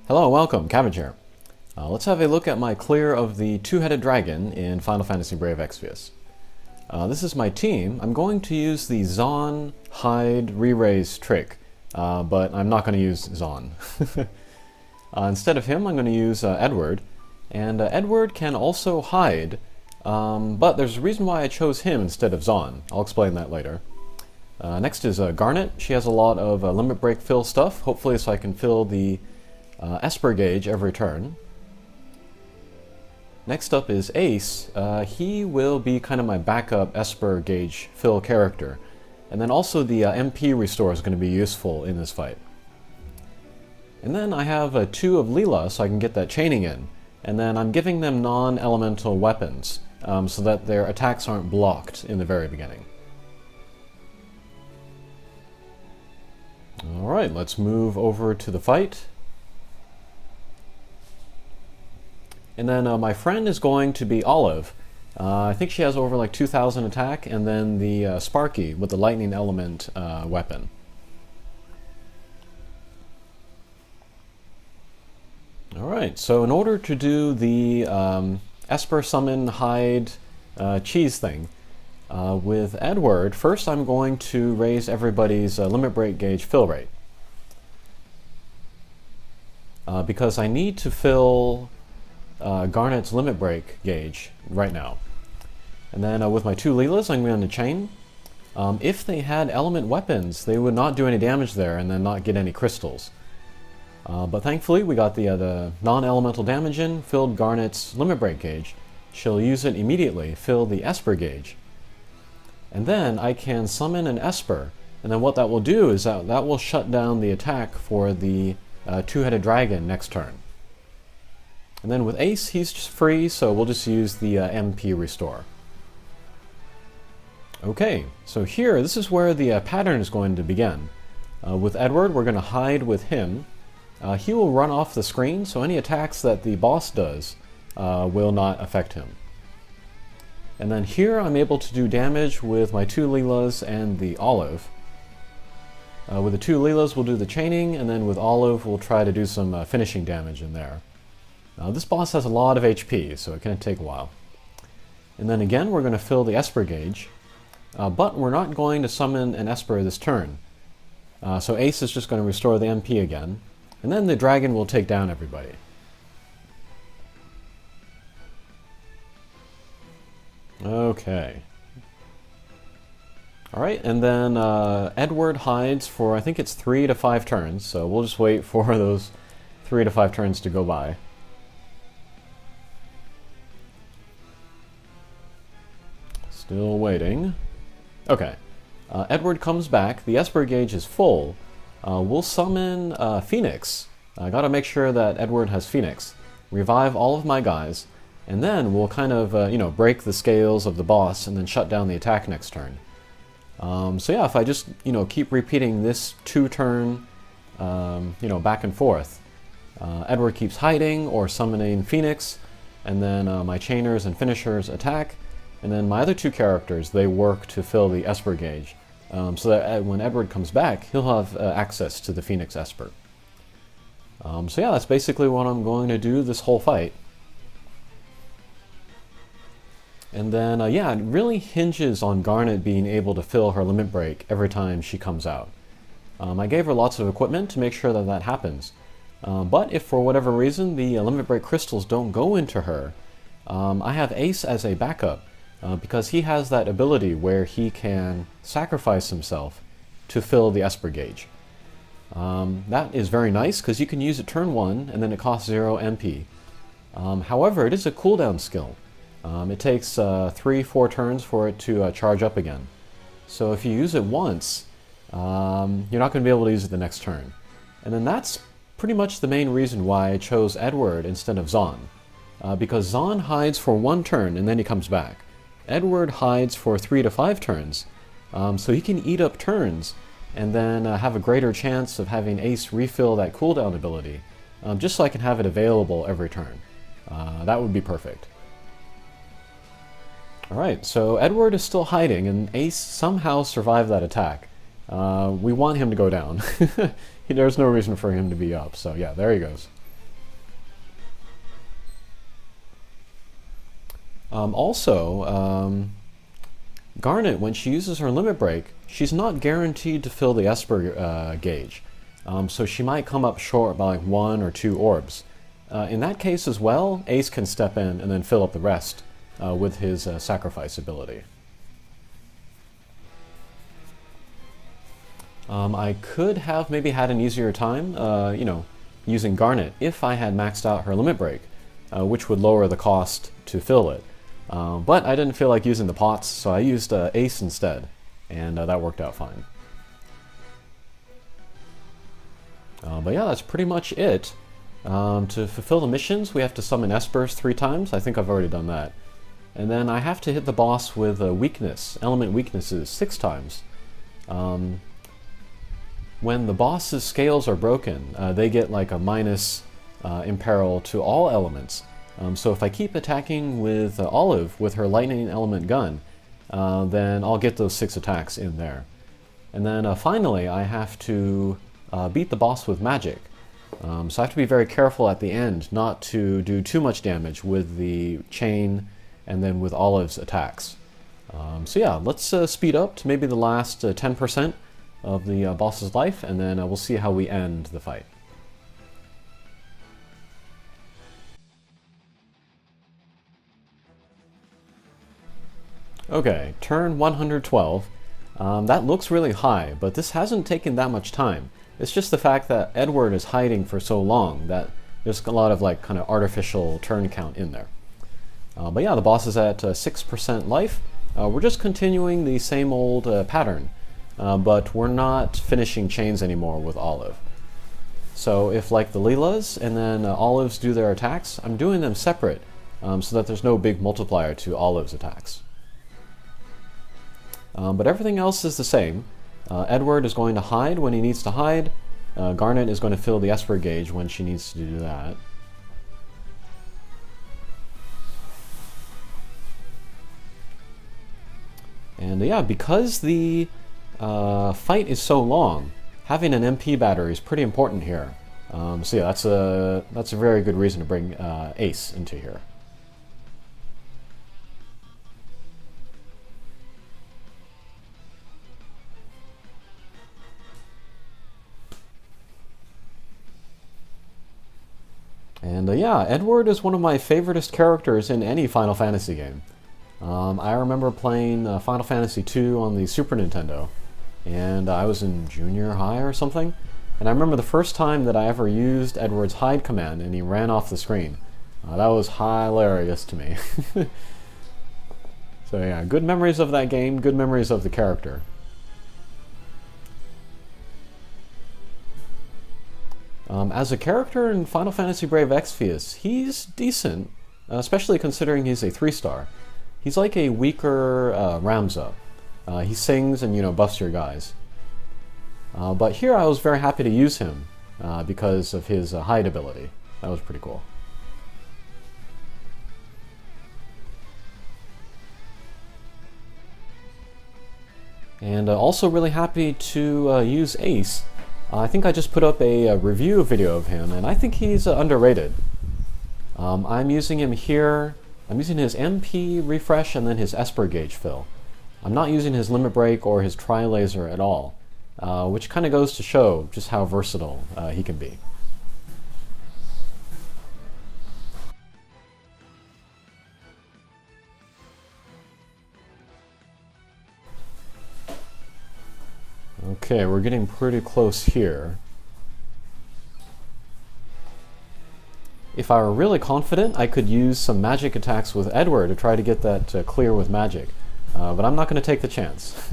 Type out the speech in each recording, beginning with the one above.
Hello, welcome, Cabbage here. Let's have a look at my clear of the two-headed dragon in Final Fantasy Brave Exvius. This is my team. I'm going to use the Zon hide re-raise trick, but I'm not going to use Zon. Instead of him, I'm going to use Edward, and Edward can also hide, but there's a reason why I chose him instead of Zon. I'll explain that later. Next is Garnet. She has a lot of limit break fill stuff, hopefully so I can fill the Esper gauge every turn. Next up is Ace. He will be kind of my backup Esper gauge fill character. And then also the MP restore is going to be useful in this fight. And then I have 2 of Leela so I can get that chaining in. And then I'm giving them non-elemental weapons so that their attacks aren't blocked in the very beginning. Alright, let's move over to the fight. And then my friend is going to be Olive. I think she has over like 2,000 attack, and then the Sparky with the lightning element weapon. Alright, so in order to do the Esper summon hide cheese thing, with Edward, first I'm going to raise everybody's limit break gauge fill rate. Because I need to fill Garnet's limit break gauge right now. And then with my 2 Leelas, I'm going to chain. If they had element weapons, they would not do any damage there and then not get any crystals. But thankfully, we got the non-elemental damage in, filled Garnet's limit break gauge. She'll use it immediately, fill the Esper gauge. And then I can summon an Esper, and then what that will do is that will shut down the attack for the two-headed dragon next turn. And then with Ace, he's just free, so we'll just use the MP restore. Okay, so here, this is where the pattern is going to begin. With Edward, we're going to hide with him. He will run off the screen, so any attacks that the boss does will not affect him. And then here, I'm able to do damage with my 2 Leelas and the Olive. With the 2 Leelas, we'll do the chaining, and then with Olive, we'll try to do some finishing damage in there. This boss has a lot of HP, so it can take a while. And then again, we're going to fill the Esper gauge, but we're not going to summon an Esper this turn. So Ace is just going to restore the MP again, and then the dragon will take down everybody. Okay. Alright, and then Edward hides for, I think it's 3 to 5 turns, so we'll just wait for those 3 to 5 turns to go by. Still waiting. Okay. Edward comes back. The Esper gauge is full. We'll summon Phoenix. I gotta make sure that Edward has Phoenix. Revive all of my guys. And then we'll kind of, break the scales of the boss and then shut down the attack next turn. So yeah, if I just, keep repeating this 2-turn, back and forth. Edward keeps hiding or summoning Phoenix. And then my chainers and finishers attack. And then my other 2 characters, they work to fill the Esper gauge, so that when Edward comes back, he'll have access to the Phoenix Esper. So yeah, that's basically what I'm going to do this whole fight. And then, yeah, it really hinges on Garnet being able to fill her limit break every time she comes out. I gave her lots of equipment to make sure that that happens. But if for whatever reason the limit break crystals don't go into her, I have Ace as a backup. Because he has that ability where he can sacrifice himself to fill the Esper gauge. That is very nice because you can use it turn 1 and then it costs 0 MP. However, it is a cooldown skill. It takes 3-4 turns for it to charge up again. So if you use it once, you're not going to be able to use it the next turn. And then that's pretty much the main reason why I chose Edward instead of Zon. Because Zon hides for 1 turn and then he comes back. Edward hides for 3 to 5 turns, so he can eat up turns and then have a greater chance of having Ace refill that cooldown ability, just so I can have it available every turn. That would be perfect. Alright, so Edward is still hiding and Ace somehow survived that attack. We want him to go down. There's no reason for him to be up, so yeah, there he goes. Also, Garnet, when she uses her limit break, she's not guaranteed to fill the Esper gauge. So she might come up short by like 1 or 2 orbs. In that case as well, Ace can step in and then fill up the rest with his sacrifice ability. I could have maybe had an easier time, using Garnet if I had maxed out her limit break, which would lower the cost to fill it. But I didn't feel like using the pots, so I used Ace instead, and that worked out fine. But yeah, that's pretty much it. To fulfill the missions, we have to summon Espers 3 times. I think I've already done that. And then I have to hit the boss with element weaknesses 6 times. When the boss's scales are broken, they get like a minus imperil to all elements. So if I keep attacking with Olive with her lightning element gun, then I'll get those 6 attacks in there. And then finally, I have to beat the boss with magic. So I have to be very careful at the end not to do too much damage with the chain and then with Olive's attacks. So yeah, let's speed up to maybe the last 10% of the boss's life, and then we'll see how we end the fight. Okay, turn 112. That looks really high, but this hasn't taken that much time. It's just the fact that Edward is hiding for so long that there's a lot of like kind of artificial turn count in there. But yeah, the boss is at 6% life. We're just continuing the same old pattern, but we're not finishing chains anymore with Olive. So if like the Leelas and then Olives do their attacks, I'm doing them separate so that there's no big multiplier to Olive's attacks. But everything else is the same. Edward is going to hide when he needs to hide. Garnet is going to fill the Esper gauge when she needs to do that. And yeah, because the fight is so long, having an MP battery is pretty important here. So yeah, that's a very good reason to bring Ace into here. And yeah, Edward is one of my favoriteest characters in any Final Fantasy game. I remember playing Final Fantasy II on the Super Nintendo, and I was in junior high or something, and I remember the first time that I ever used Edward's hide command and he ran off the screen. That was hilarious to me. So yeah, good memories of that game, good memories of the character. As a character in Final Fantasy Brave Exvius, he's decent, especially considering he's a 3-star. He's like a weaker Ramza. He sings and, buffs your guys. But here I was very happy to use him because of his hide ability. That was pretty cool. And also really happy to use Ace. I think I just put up a review video of him, and I think he's underrated. I'm using him here. I'm using his MP refresh and then his Esper gauge fill. I'm not using his limit break or his tri-laser at all, which kind of goes to show just how versatile he can be. Okay, we're getting pretty close here. If I were really confident, I could use some magic attacks with Edward to try to get that clear with magic. But I'm not going to take the chance.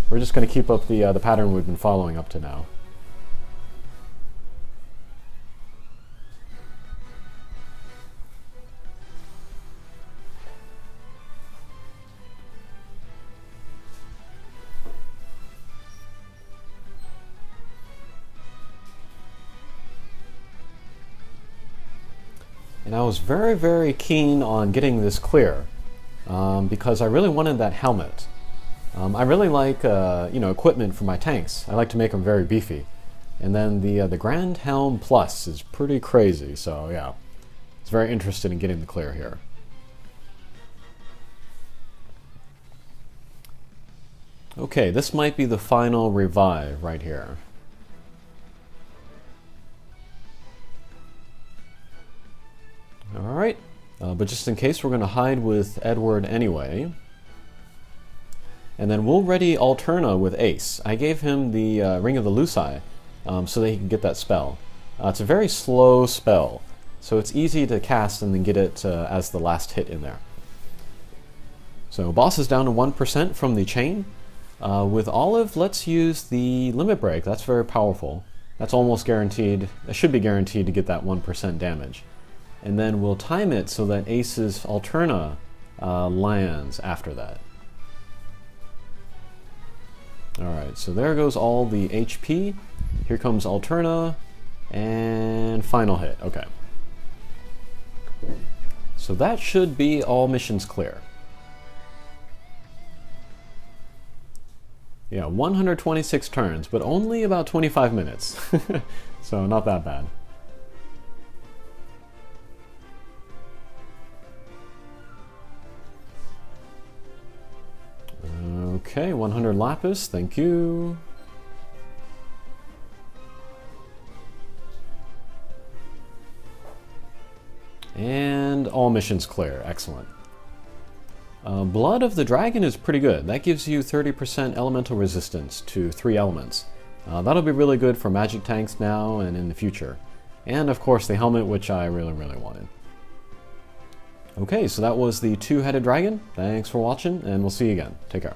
We're just going to keep up the pattern we've been following up to now. And I was very, very keen on getting this clear because I really wanted that helmet. I really like equipment for my tanks. I like to make them very beefy. And then the Grand Helm Plus is pretty crazy, so yeah. It's very interested in getting the clear here. Okay, this might be the final revive right here. Alright, but just in case, we're going to hide with Edward anyway. And then we'll ready Alterna with Ace. I gave him the Ring of the Luci so that he can get that spell. It's a very slow spell, so it's easy to cast and then get it as the last hit in there. So boss is down to 1% from the chain. With Olive, let's use the Limit Break. That's very powerful. That's almost guaranteed. It should be guaranteed to get that 1% damage. And then we'll time it so that Ace's Alterna lands after that. Alright, so there goes all the HP. Here comes Alterna, and final hit. Okay. So that should be all missions clear. Yeah, 126 turns, but only about 25 minutes. So not that bad. Okay, 100 Lapis, thank you. And all missions clear, excellent. Blood of the Dragon is pretty good. That gives you 30% elemental resistance to 3 elements. That'll be really good for magic tanks now and in the future. And of course the helmet, which I really wanted. Okay, so that was the 2-headed dragon. Thanks for watching, and we'll see you again. Take care.